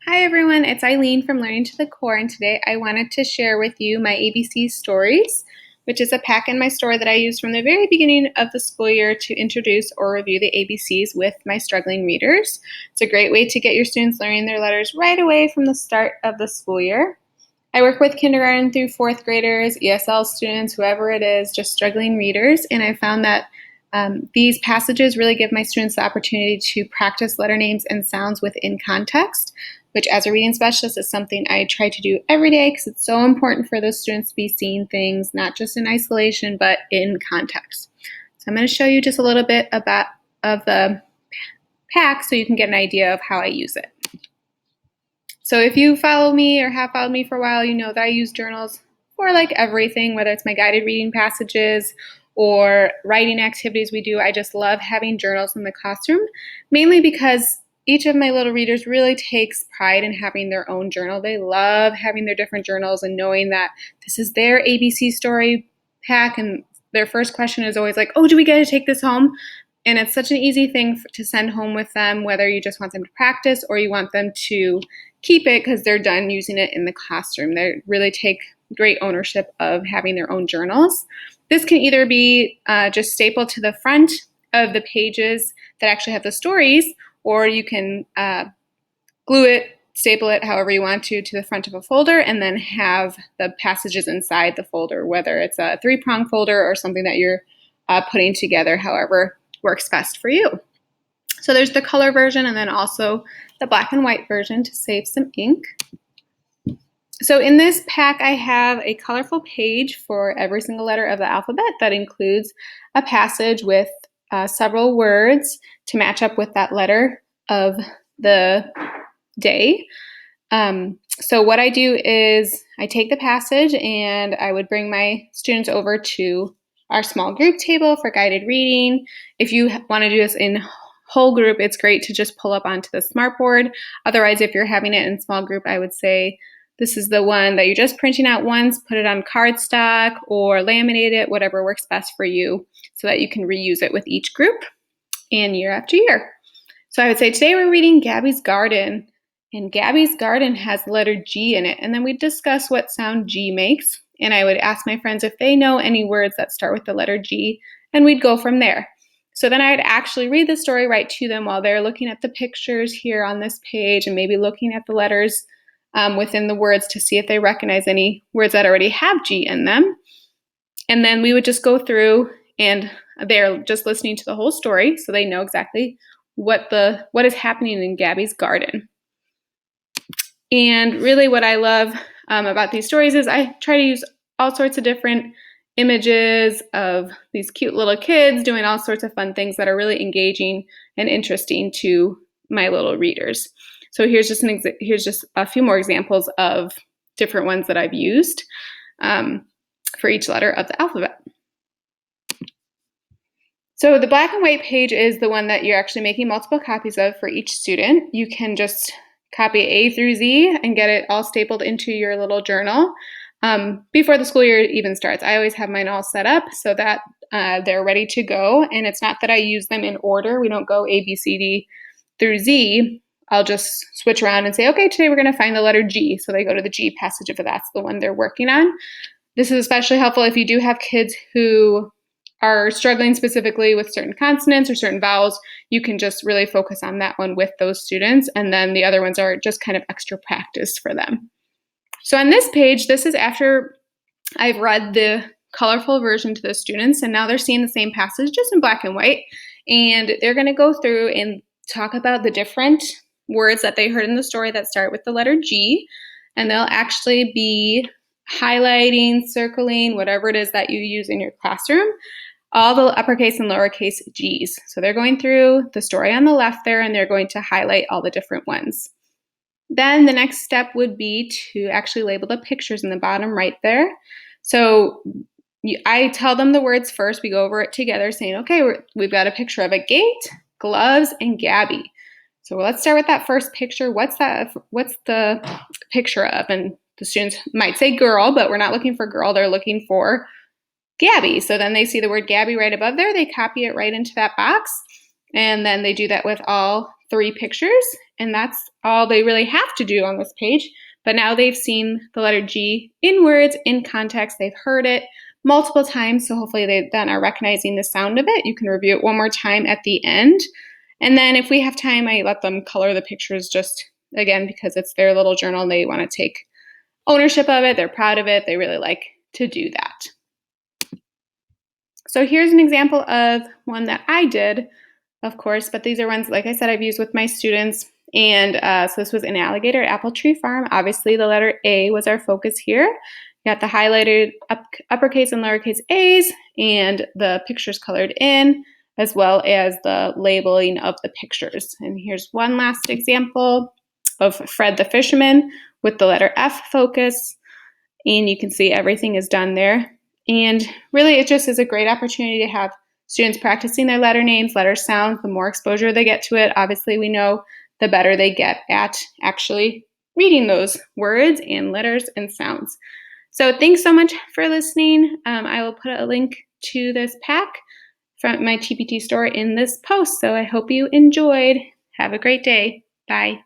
Hi everyone, it's Eileen from Learning to the Core, and today I wanted to share with you my ABC Stories, which is a pack in my store that I use from the very beginning of the school year to introduce or review the ABCs with my struggling readers. It's a great way to get your students learning their letters right away from the start of the school year. I work with kindergarten through fourth graders, ESL students, whoever it is, just struggling readers, and I found that these passages really give my students the opportunity to practice letter names and sounds within context, which as a reading specialist is something I try to do every day because it's so important for those students to be seeing things not just in isolation but in context. So I'm going to show you just a little bit of the pack so you can get an idea of how I use it. So if you follow me or have followed me for a while, you know that I use journals for like everything, whether it's my guided reading passages or writing activities we do. I just love having journals in the classroom, mainly because each of my little readers really takes pride in having their own journal. They love having their different journals and knowing that this is their ABC story pack, and their first question is always like, oh, do we get to take this home? And it's such an easy thing to send home with them, whether you just want them to practice or you want them to keep it because they're done using it in the classroom. They really take great ownership of having their own journals. This can either be just stapled to the front of the pages that actually have the stories, or you can glue it, staple it however you want to the front of a folder, and then have the passages inside the folder, whether it's a three-prong folder or something that you're putting together, however works best for you. So there's the color version and then also the black and white version to save some ink. So in this pack, I have a colorful page for every single letter of the alphabet that includes a passage with several words to match up with that letter of the day. So what I do is I take the passage and I would bring my students over to our small group table for guided reading. If you want to do this in whole group, it's great to just pull up onto the smartboard. Otherwise, if you're having it in small group, I would say this is the one that you're just printing out once, put it on cardstock or laminate it, whatever works best for you, so that you can reuse it with each group and year after year. So I would say today we're reading Gabby's Garden, and Gabby's Garden has the letter G in it, and then we discuss what sound G makes, and I would ask my friends if they know any words that start with the letter G, and we'd go from there. So then I'd actually read the story right to them while they're looking at the pictures here on this page and maybe looking at the letters within the words to see if they recognize any words that already have G in them. And then we would just go through, and they're just listening to the whole story so they know exactly what is happening in Gabby's garden. And really what I love about these stories is I try to use all sorts of different images of these cute little kids doing all sorts of fun things that are really engaging and interesting to my little readers. So here's just a few more examples of different ones that I've used for each letter of the alphabet. So the black and white page is the one that you're actually making multiple copies of for each student. You can just copy A through Z and get it all stapled into your little journal before the school year even starts. I always have mine all set up so that they're ready to go. And it's not that I use them in order. We don't go A, B, C, D through Z. I'll just switch around and say, okay, today we're going to find the letter G. So they go to the G passage if that's the one they're working on. This is especially helpful if you do have kids who are struggling specifically with certain consonants or certain vowels. You can just really focus on that one with those students, and then the other ones are just kind of extra practice for them. So on this page, this is after I've read the colorful version to the students, and now they're seeing the same passage just in black and white, and they're going to go through and talk about the different words that they heard in the story that start with the letter G, and they'll actually be highlighting, circling, whatever it is that you use in your classroom, all the uppercase and lowercase G's. So they're going through the story on the left there, and they're going to highlight all the different ones. Then the next step would be to actually label the pictures in the bottom right there. So I tell them the words first. We go over it together saying, okay, we've got a picture of a gate, gloves, and Gabby. So let's start with that first picture. What's the picture of? And the students might say girl, but we're not looking for girl. They're looking for Gabby. So then they see the word Gabby right above there. They copy it right into that box. And then they do that with all three pictures. and that's all they really have to do on this page. But now they've seen the letter G in words, in context. They've heard it multiple times, so hopefully they then are recognizing the sound of it. You can review it one more time at the end. And then if we have time, I let them color the pictures just, again, because it's their little journal and they want to take ownership of it. They're proud of it. They really like to do that. So here's an example of one that I did, of course, but these are ones, like I said, I've used with my students. And so this was an Alligator Apple Tree Farm. Obviously, the letter A was our focus here. You got the highlighted uppercase and lowercase A's and the pictures colored in, as well as the labeling of the pictures. And here's one last example of Fred the Fisherman with the letter F focus. And you can see everything is done there. And really, it just is a great opportunity to have students practicing their letter names, letter sounds. The more exposure they get to it, obviously we know the better they get at actually reading those words and letters and sounds. So thanks so much for listening. I will put a link to this pack from my TPT store in this post. So I hope you enjoyed. Have a great day. Bye.